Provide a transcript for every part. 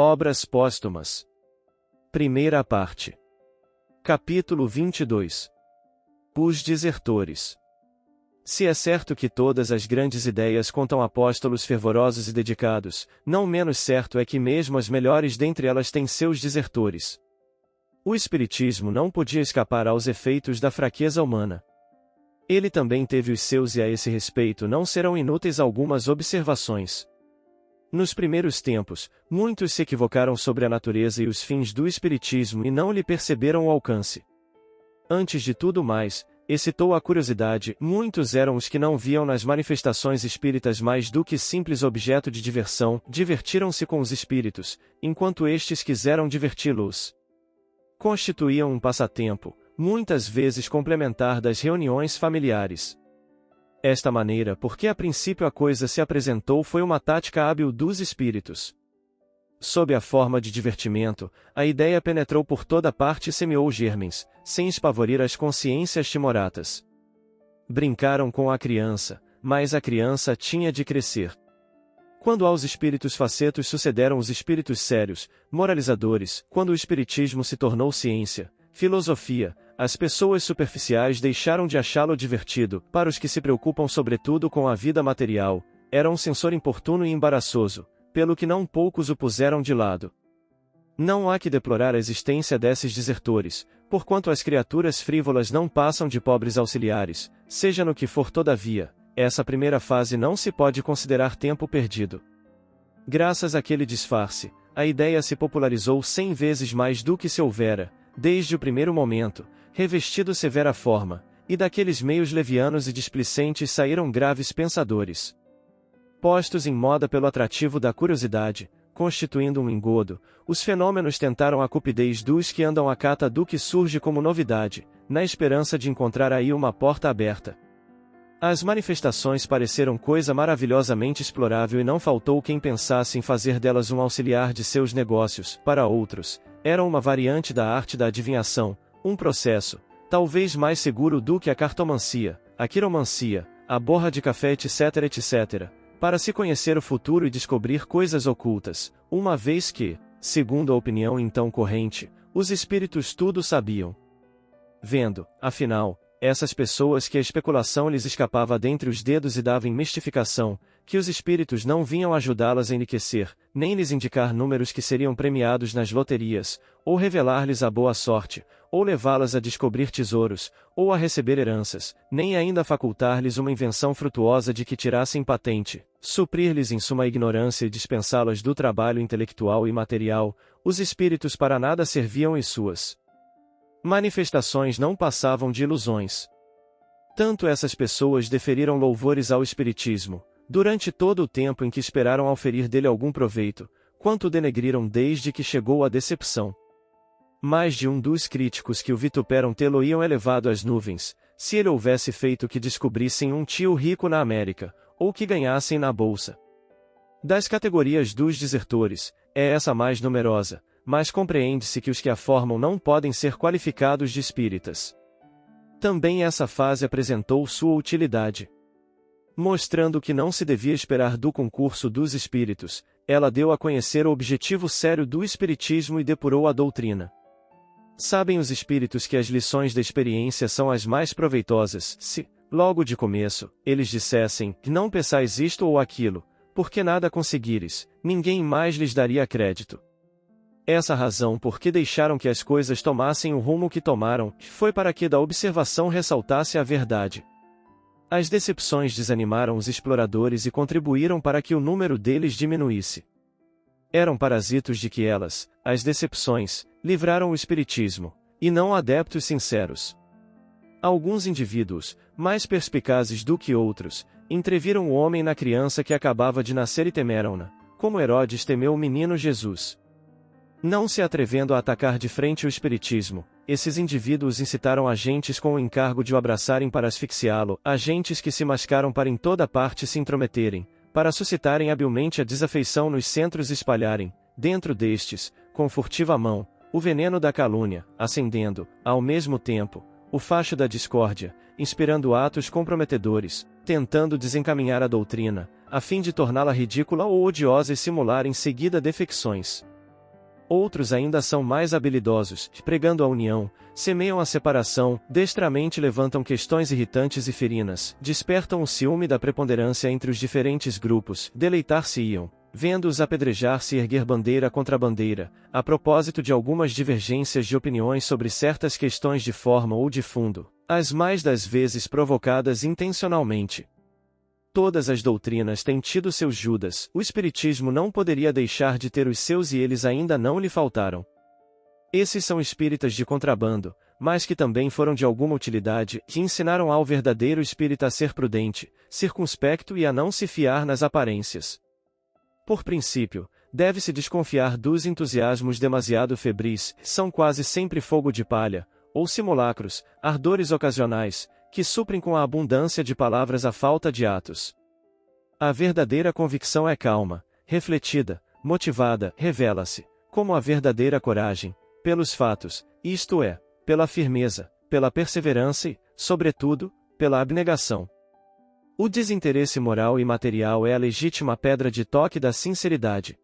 Obras póstumas. Primeira parte. Capítulo 22. Os desertores. Se é certo que todas as grandes ideias contam apóstolos fervorosos e dedicados, não menos certo é que mesmo as melhores dentre elas têm seus desertores. O Espiritismo não podia escapar aos efeitos da fraqueza humana. Ele também teve os seus e a esse respeito não serão inúteis algumas observações. Nos primeiros tempos, muitos se equivocaram sobre a natureza e os fins do Espiritismo e não lhe perceberam o alcance. Antes de tudo mais, excitou a curiosidade, muitos eram os que não viam nas manifestações espíritas mais do que simples objeto de diversão, divertiram-se com os espíritos, enquanto estes quiseram diverti-los. Constituíam um passatempo, muitas vezes complementar das reuniões familiares. Esta maneira, porque a princípio a coisa se apresentou, foi uma tática hábil dos espíritos. Sob a forma de divertimento, a ideia penetrou por toda parte e semeou germens, sem espavorir as consciências timoratas. Brincaram com a criança, mas a criança tinha de crescer. Quando aos espíritos facetos sucederam os espíritos sérios, moralizadores, quando o espiritismo se tornou ciência, filosofia, as pessoas superficiais deixaram de achá-lo divertido. Para os que se preocupam sobretudo com a vida material, era um censor importuno e embaraçoso, pelo que não poucos o puseram de lado. Não há que deplorar a existência desses desertores, porquanto as criaturas frívolas não passam de pobres auxiliares, seja no que for. Todavia, essa primeira fase não se pode considerar tempo perdido. Graças àquele disfarce, a ideia se popularizou 100 vezes mais do que se houvera, desde o primeiro momento, revestido severa forma, e daqueles meios levianos e displicentes saíram graves pensadores. Postos em moda pelo atrativo da curiosidade, constituindo um engodo, os fenômenos tentaram a cupidez dos que andam à cata do que surge como novidade, na esperança de encontrar aí uma porta aberta. As manifestações pareceram coisa maravilhosamente explorável e não faltou quem pensasse em fazer delas um auxiliar de seus negócios. Para outros, eram uma variante da arte da adivinhação, um processo, talvez mais seguro do que a cartomancia, a quiromancia, a borra de café, etc, etc, para se conhecer o futuro e descobrir coisas ocultas, uma vez que, segundo a opinião então corrente, os espíritos tudo sabiam. Vendo, afinal, essas pessoas que a especulação lhes escapava dentre os dedos e dava em mistificação, que os espíritos não vinham ajudá-las a enriquecer, nem lhes indicar números que seriam premiados nas loterias, ou revelar-lhes a boa sorte, ou levá-las a descobrir tesouros, ou a receber heranças, nem ainda facultar-lhes uma invenção frutuosa de que tirassem patente, suprir-lhes em suma ignorância e dispensá-las do trabalho intelectual e material, os espíritos para nada serviam e suas manifestações não passavam de ilusões. Tanto essas pessoas deferiram louvores ao espiritismo, durante todo o tempo em que esperaram auferir dele algum proveito, quanto o denegriram desde que chegou a decepção. Mais de um dos críticos que o vituperam tê-lo-iam elevado às nuvens, se ele houvesse feito que descobrissem um tio rico na América, ou que ganhassem na bolsa. Das categorias dos desertores, é essa mais numerosa, mas compreende-se que os que a formam não podem ser qualificados de espíritas. Também essa fase apresentou sua utilidade. Mostrando que não se devia esperar do concurso dos espíritos, ela deu a conhecer o objetivo sério do espiritismo e depurou a doutrina. Sabem os espíritos que as lições da experiência são as mais proveitosas, se, logo de começo, eles dissessem, não peçais isto ou aquilo, porque nada conseguires, ninguém mais lhes daria crédito. Essa razão por que deixaram que as coisas tomassem o rumo que tomaram, foi para que da observação ressaltasse a verdade. As decepções desanimaram os exploradores e contribuíram para que o número deles diminuísse. Eram parasitos de que elas, as decepções, livraram o espiritismo, e não adeptos sinceros. Alguns indivíduos, mais perspicazes do que outros, entreviram o homem na criança que acabava de nascer e temeram-na, como Herodes temeu o menino Jesus. Não se atrevendo a atacar de frente o espiritismo, esses indivíduos incitaram agentes com o encargo de o abraçarem para asfixiá-lo, agentes que se mascaram para em toda parte se intrometerem, para suscitarem habilmente a desafeição nos centros e espalharem, dentro destes, com furtiva mão, o veneno da calúnia, acendendo, ao mesmo tempo, o facho da discórdia, inspirando atos comprometedores, tentando desencaminhar a doutrina, a fim de torná-la ridícula ou odiosa e simular em seguida defecções. Outros ainda são mais habilidosos, pregando a união, semeiam a separação, destramente levantam questões irritantes e ferinas, despertam o ciúme da preponderância entre os diferentes grupos, deleitar-se-iam, vendo-os apedrejar-se e erguer bandeira contra bandeira, a propósito de algumas divergências de opiniões sobre certas questões de forma ou de fundo, as mais das vezes provocadas intencionalmente. Todas as doutrinas têm tido seus Judas, o Espiritismo não poderia deixar de ter os seus e eles ainda não lhe faltaram. Esses são espíritas de contrabando, mas que também foram de alguma utilidade, que ensinaram ao verdadeiro espírita a ser prudente, circunspecto e a não se fiar nas aparências. Por princípio, deve-se desconfiar dos entusiasmos demasiado febris, são quase sempre fogo de palha, ou simulacros, ardores ocasionais, que suprem com a abundância de palavras a falta de atos. A verdadeira convicção é calma, refletida, motivada, revela-se, como a verdadeira coragem, pelos fatos, isto é, pela firmeza, pela perseverança e, sobretudo, pela abnegação. O desinteresse moral e material é a legítima pedra de toque da sinceridade.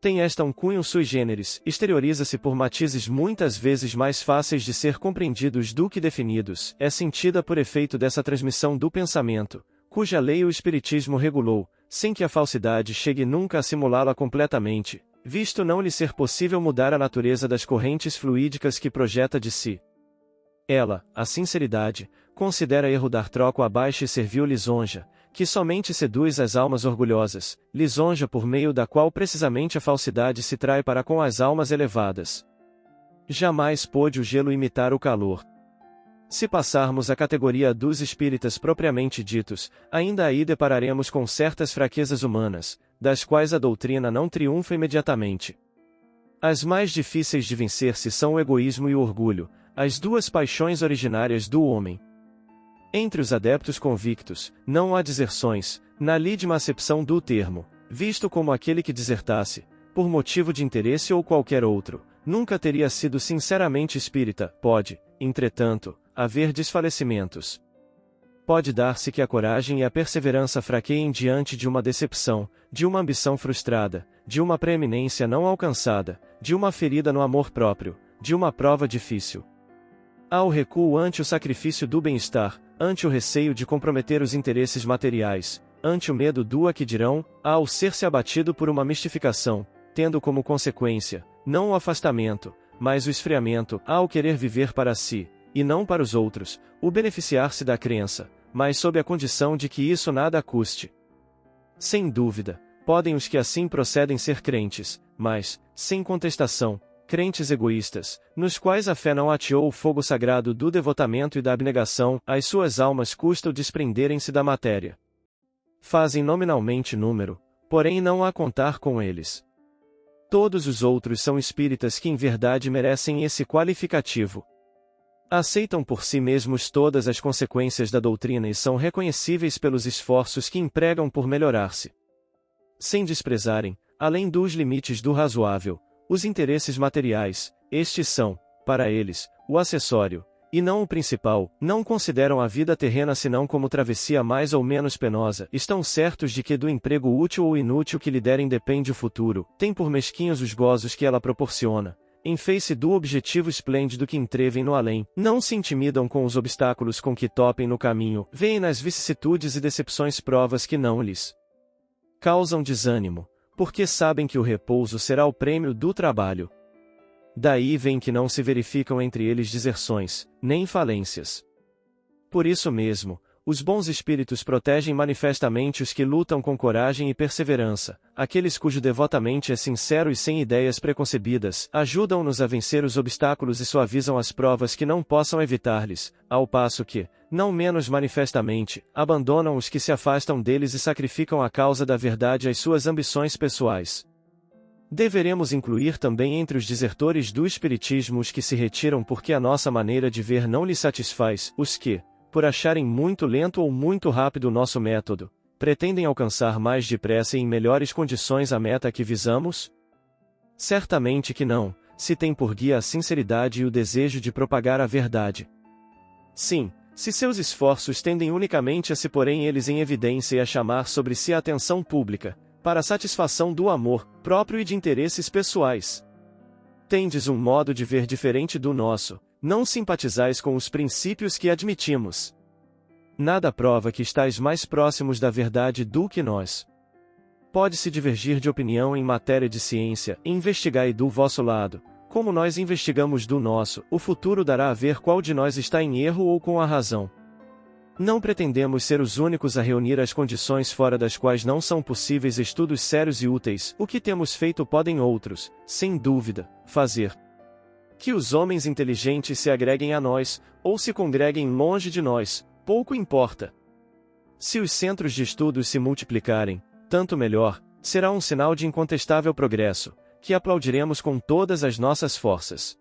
Tem esta um cunho sui generis, exterioriza-se por matizes muitas vezes mais fáceis de ser compreendidos do que definidos, é sentida por efeito dessa transmissão do pensamento, cuja lei o Espiritismo regulou, sem que a falsidade chegue nunca a simulá-la completamente, visto não lhe ser possível mudar a natureza das correntes fluídicas que projeta de si. Ela, a sinceridade, considera erro dar troco a baixa e servil lisonja, que somente seduz as almas orgulhosas, lisonja por meio da qual precisamente a falsidade se trai para com as almas elevadas. Jamais pôde o gelo imitar o calor. Se passarmos à categoria dos espíritas propriamente ditos, ainda aí depararemos com certas fraquezas humanas, das quais a doutrina não triunfa imediatamente. As mais difíceis de vencer-se são o egoísmo e o orgulho, as duas paixões originárias do homem. Entre os adeptos convictos, não há deserções, na lídima acepção do termo, visto como aquele que desertasse, por motivo de interesse ou qualquer outro, nunca teria sido sinceramente espírita. Pode, entretanto, haver desfalecimentos. Pode dar-se que a coragem e a perseverança fraqueiem diante de uma decepção, de uma ambição frustrada, de uma preeminência não alcançada, de uma ferida no amor próprio, de uma prova difícil. Há o recuo ante o sacrifício do bem-estar, ante o receio de comprometer os interesses materiais, ante o medo do a que dirão, há o ser-se abatido por uma mistificação, tendo como consequência, não o afastamento, mas o esfriamento, há o querer viver para si, e não para os outros, o beneficiar-se da crença, mas sob a condição de que isso nada custe. Sem dúvida, podem os que assim procedem ser crentes, mas, sem contestação, crentes egoístas, nos quais a fé não ateou o fogo sagrado do devotamento e da abnegação, às suas almas custa o desprenderem-se da matéria. Fazem nominalmente número, porém não há contar com eles. Todos os outros são espíritas que em verdade merecem esse qualificativo. Aceitam por si mesmos todas as consequências da doutrina e são reconhecíveis pelos esforços que empregam por melhorar-se. Sem desprezarem, além dos limites do razoável, os interesses materiais, estes são, para eles, o acessório, e não o principal, não consideram a vida terrena senão como travessia mais ou menos penosa, estão certos de que do emprego útil ou inútil que lhe derem depende o futuro, têm por mesquinhos os gozos que ela proporciona, em face do objetivo esplêndido que entrevem no além, não se intimidam com os obstáculos com que topem no caminho, veem nas vicissitudes e decepções provas que não lhes causam desânimo, porque sabem que o repouso será o prêmio do trabalho. Daí vem que não se verificam entre eles deserções, nem falências. Por isso mesmo, os bons espíritos protegem manifestamente os que lutam com coragem e perseverança, aqueles cujo devotamente é sincero e sem ideias preconcebidas, ajudam-nos a vencer os obstáculos e suavizam as provas que não possam evitar-lhes, ao passo que, não menos manifestamente, abandonam os que se afastam deles e sacrificam a causa da verdade às suas ambições pessoais. Deveremos incluir também entre os desertores do espiritismo os que se retiram porque a nossa maneira de ver não lhes satisfaz, os que, por acharem muito lento ou muito rápido o nosso método, pretendem alcançar mais depressa e em melhores condições a meta que visamos? Certamente que não, se tem por guia a sinceridade e o desejo de propagar a verdade. Sim, se seus esforços tendem unicamente a se porem eles em evidência e a chamar sobre si a atenção pública, para a satisfação do amor próprio e de interesses pessoais. Tendes um modo de ver diferente do nosso, não simpatizais com os princípios que admitimos. Nada prova que estáis mais próximos da verdade do que nós. Pode-se divergir de opinião em matéria de ciência, investigai do vosso lado, como nós investigamos do nosso, o futuro dará a ver qual de nós está em erro ou com a razão. Não pretendemos ser os únicos a reunir as condições fora das quais não são possíveis estudos sérios e úteis, o que temos feito podem outros, sem dúvida, fazer. Que os homens inteligentes se agreguem a nós, ou se congreguem longe de nós, pouco importa. Se os centros de estudos se multiplicarem, tanto melhor, será um sinal de incontestável progresso, que aplaudiremos com todas as nossas forças.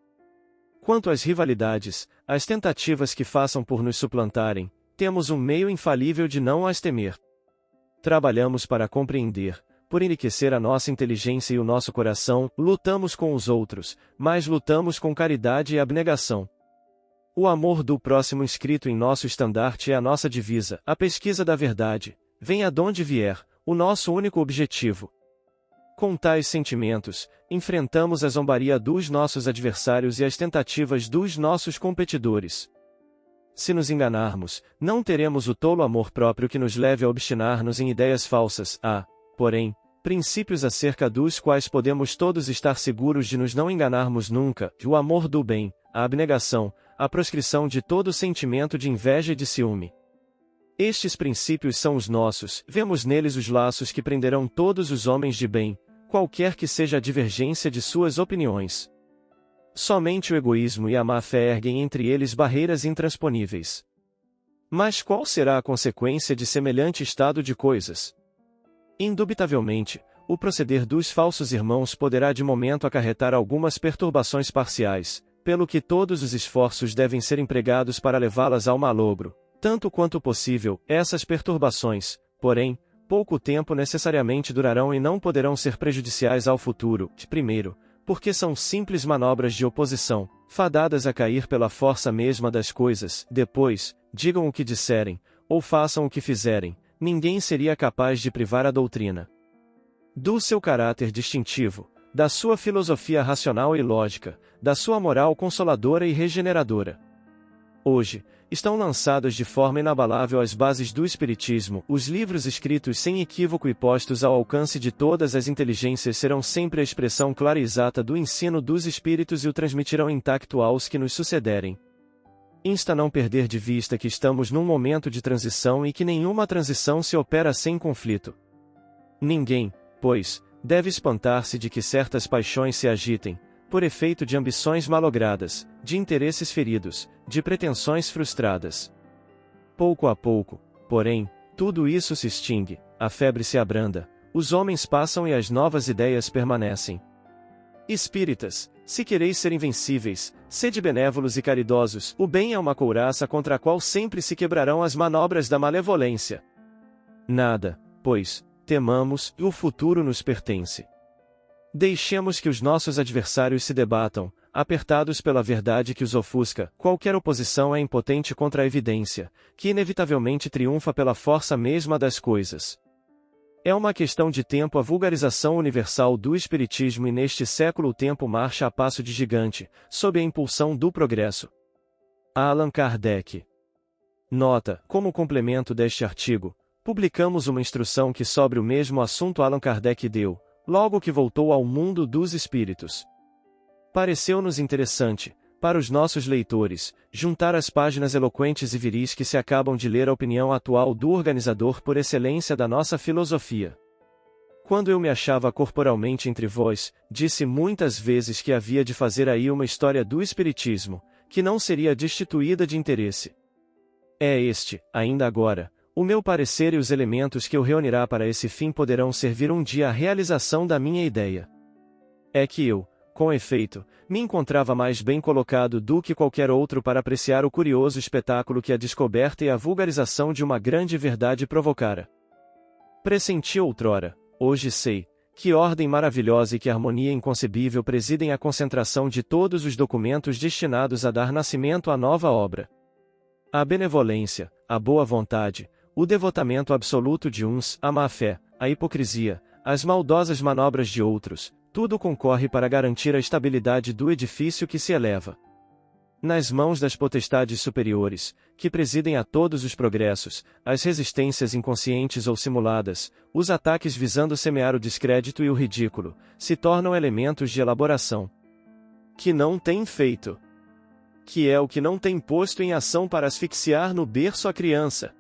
Quanto às rivalidades, às tentativas que façam por nos suplantarem, temos um meio infalível de não as temer. Trabalhamos para compreender, por enriquecer a nossa inteligência e o nosso coração, lutamos com os outros, mas lutamos com caridade e abnegação. O amor do próximo inscrito em nosso estandarte é a nossa divisa, a pesquisa da verdade, venha donde vier, o nosso único objetivo. Com tais sentimentos, enfrentamos a zombaria dos nossos adversários e as tentativas dos nossos competidores. Se nos enganarmos, não teremos o tolo amor próprio que nos leve a obstinar-nos em ideias falsas. Há, porém, princípios acerca dos quais podemos todos estar seguros de nos não enganarmos nunca: o amor do bem, a abnegação, a proscrição de todo sentimento de inveja e de ciúme. Estes princípios são os nossos, vemos neles os laços que prenderão todos os homens de bem, qualquer que seja a divergência de suas opiniões. Somente o egoísmo e a má-fé erguem entre eles barreiras intransponíveis. Mas qual será a consequência de semelhante estado de coisas? Indubitavelmente, o proceder dos falsos irmãos poderá de momento acarretar algumas perturbações parciais, pelo que todos os esforços devem ser empregados para levá-las ao malogro. Tanto quanto possível, essas perturbações, porém, pouco tempo necessariamente durarão e não poderão ser prejudiciais ao futuro. Primeiro, porque são simples manobras de oposição, fadadas a cair pela força mesma das coisas. Depois, digam o que disserem, ou façam o que fizerem, ninguém seria capaz de privar a doutrina do seu caráter distintivo, da sua filosofia racional e lógica, da sua moral consoladora e regeneradora. Hoje, estão lançados de forma inabalável as bases do Espiritismo, os livros escritos sem equívoco e postos ao alcance de todas as inteligências serão sempre a expressão clara e exata do ensino dos Espíritos e o transmitirão intacto aos que nos sucederem. Insta não perder de vista que estamos num momento de transição e que nenhuma transição se opera sem conflito. Ninguém, pois, deve espantar-se de que certas paixões se agitem, por efeito de ambições malogradas, de interesses feridos, de pretensões frustradas. Pouco a pouco, porém, tudo isso se extingue, a febre se abranda, os homens passam e as novas ideias permanecem. Espíritas, se quereis ser invencíveis, sede benévolos e caridosos, o bem é uma couraça contra a qual sempre se quebrarão as manobras da malevolência. Nada, pois, temamos, o futuro nos pertence. Deixemos que os nossos adversários se debatam, apertados pela verdade que os ofusca. Qualquer oposição é impotente contra a evidência, que inevitavelmente triunfa pela força mesma das coisas. É uma questão de tempo a vulgarização universal do Espiritismo e neste século o tempo marcha a passo de gigante, sob a impulsão do progresso. Allan Kardec. Nota: como complemento deste artigo, publicamos uma instrução que sobre o mesmo assunto Allan Kardec deu, logo que voltou ao mundo dos espíritos. Pareceu-nos interessante, para os nossos leitores, juntar às páginas eloquentes e viris que se acabam de ler a opinião atual do organizador por excelência da nossa filosofia. Quando eu me achava corporalmente entre vós, disse muitas vezes que havia de fazer aí uma história do espiritismo, que não seria destituída de interesse. É este, ainda agora, o meu parecer e os elementos que eu reunirá para esse fim poderão servir um dia à realização da minha ideia. É que eu, com efeito, me encontrava mais bem colocado do que qualquer outro para apreciar o curioso espetáculo que a descoberta e a vulgarização de uma grande verdade provocara. Pressenti outrora, hoje sei, que ordem maravilhosa e que harmonia inconcebível presidem a concentração de todos os documentos destinados a dar nascimento à nova obra. A benevolência, a boa vontade, o devotamento absoluto de uns, a má-fé, a hipocrisia, as maldosas manobras de outros, tudo concorre para garantir a estabilidade do edifício que se eleva. Nas mãos das potestades superiores, que presidem a todos os progressos, as resistências inconscientes ou simuladas, os ataques visando semear o descrédito e o ridículo, se tornam elementos de elaboração que não tem feito. Que é o que não tem posto em ação para asfixiar no berço a criança.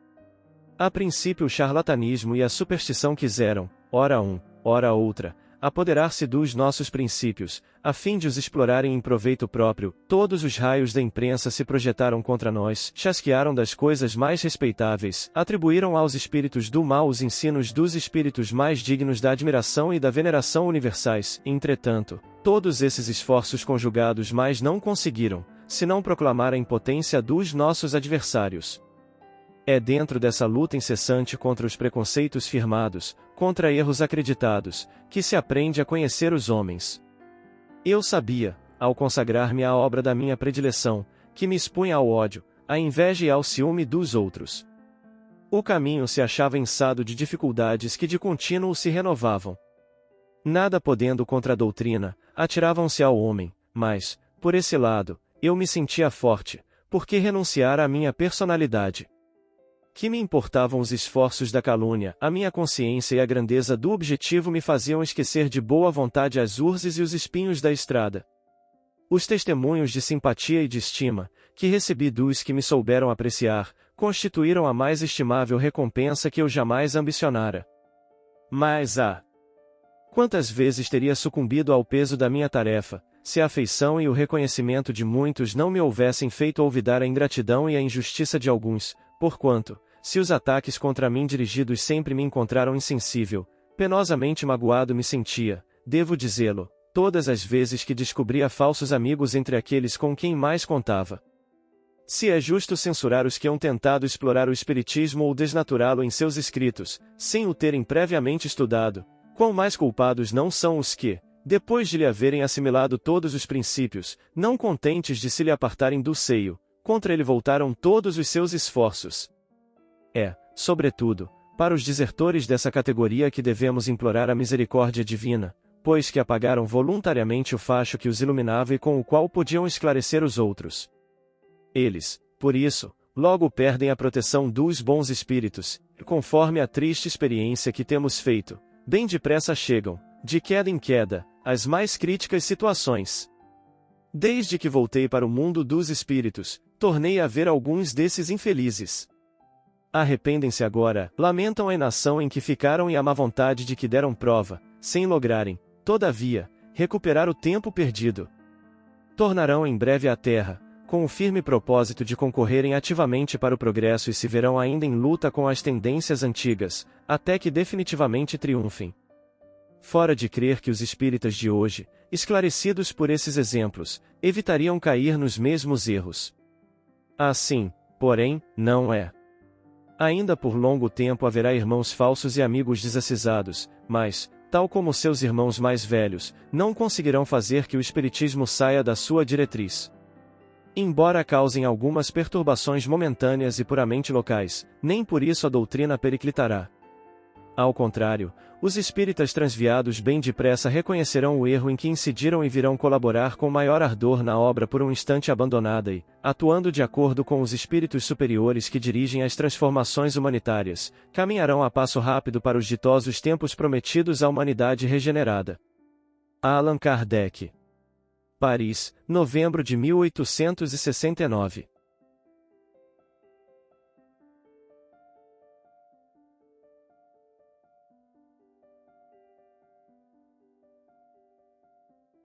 A princípio o charlatanismo e a superstição quiseram, ora ora outra, apoderar-se dos nossos princípios, a fim de os explorarem em proveito próprio. Todos os raios da imprensa se projetaram contra nós, chasquearam das coisas mais respeitáveis, atribuíram aos espíritos do mal os ensinos dos espíritos mais dignos da admiração e da veneração universais. Entretanto, todos esses esforços conjugados mais não conseguiram, senão proclamar a impotência dos nossos adversários. É dentro dessa luta incessante contra os preconceitos firmados, contra erros acreditados, que se aprende a conhecer os homens. Eu sabia, ao consagrar-me à obra da minha predileção, que me expunha ao ódio, à inveja e ao ciúme dos outros. O caminho se achava ençado de dificuldades que de contínuo se renovavam. Nada podendo contra a doutrina, atiravam-se ao homem, mas, por esse lado, eu me sentia forte, porque renunciara à minha personalidade. Que me importavam os esforços da calúnia, a minha consciência e a grandeza do objetivo me faziam esquecer de boa vontade as urzes e os espinhos da estrada. Os testemunhos de simpatia e de estima, que recebi dos que me souberam apreciar, constituíram a mais estimável recompensa que eu jamais ambicionara. Mas quantas vezes teria sucumbido ao peso da minha tarefa, se a afeição e o reconhecimento de muitos não me houvessem feito olvidar a ingratidão e a injustiça de alguns, porquanto, se os ataques contra mim dirigidos sempre me encontraram insensível, penosamente magoado me sentia, devo dizê-lo, todas as vezes que descobria falsos amigos entre aqueles com quem mais contava. Se é justo censurar os que hão tentado explorar o espiritismo ou desnaturá-lo em seus escritos, sem o terem previamente estudado, quão mais culpados não são os que, depois de lhe haverem assimilado todos os princípios, não contentes de se lhe apartarem do seio, contra ele voltaram todos os seus esforços. É, sobretudo, para os desertores dessa categoria que devemos implorar a misericórdia divina, pois que apagaram voluntariamente o facho que os iluminava e com o qual podiam esclarecer os outros. Eles, por isso, logo perdem a proteção dos bons espíritos, e conforme a triste experiência que temos feito, bem depressa chegam, de queda em queda, as mais críticas situações. Desde que voltei para o mundo dos espíritos, tornei a ver alguns desses infelizes. Arrependem-se agora, lamentam a inação em que ficaram e a má vontade de que deram prova, sem lograrem, todavia, recuperar o tempo perdido. Tornarão em breve à Terra, com o firme propósito de concorrerem ativamente para o progresso e se verão ainda em luta com as tendências antigas, até que definitivamente triunfem. Fora de crer que os espíritas de hoje, esclarecidos por esses exemplos, evitariam cair nos mesmos erros. Assim, porém, não é. Ainda por longo tempo haverá irmãos falsos e amigos desacisados, mas, tal como seus irmãos mais velhos, não conseguirão fazer que o espiritismo saia da sua diretriz. Embora causem algumas perturbações momentâneas e puramente locais, nem por isso a doutrina periclitará. Ao contrário, os espíritas transviados bem depressa reconhecerão o erro em que incidiram e virão colaborar com maior ardor na obra por um instante abandonada e, atuando de acordo com os espíritos superiores que dirigem as transformações humanitárias, caminharão a passo rápido para os ditosos tempos prometidos à humanidade regenerada. Allan Kardec. Paris, novembro de 1869.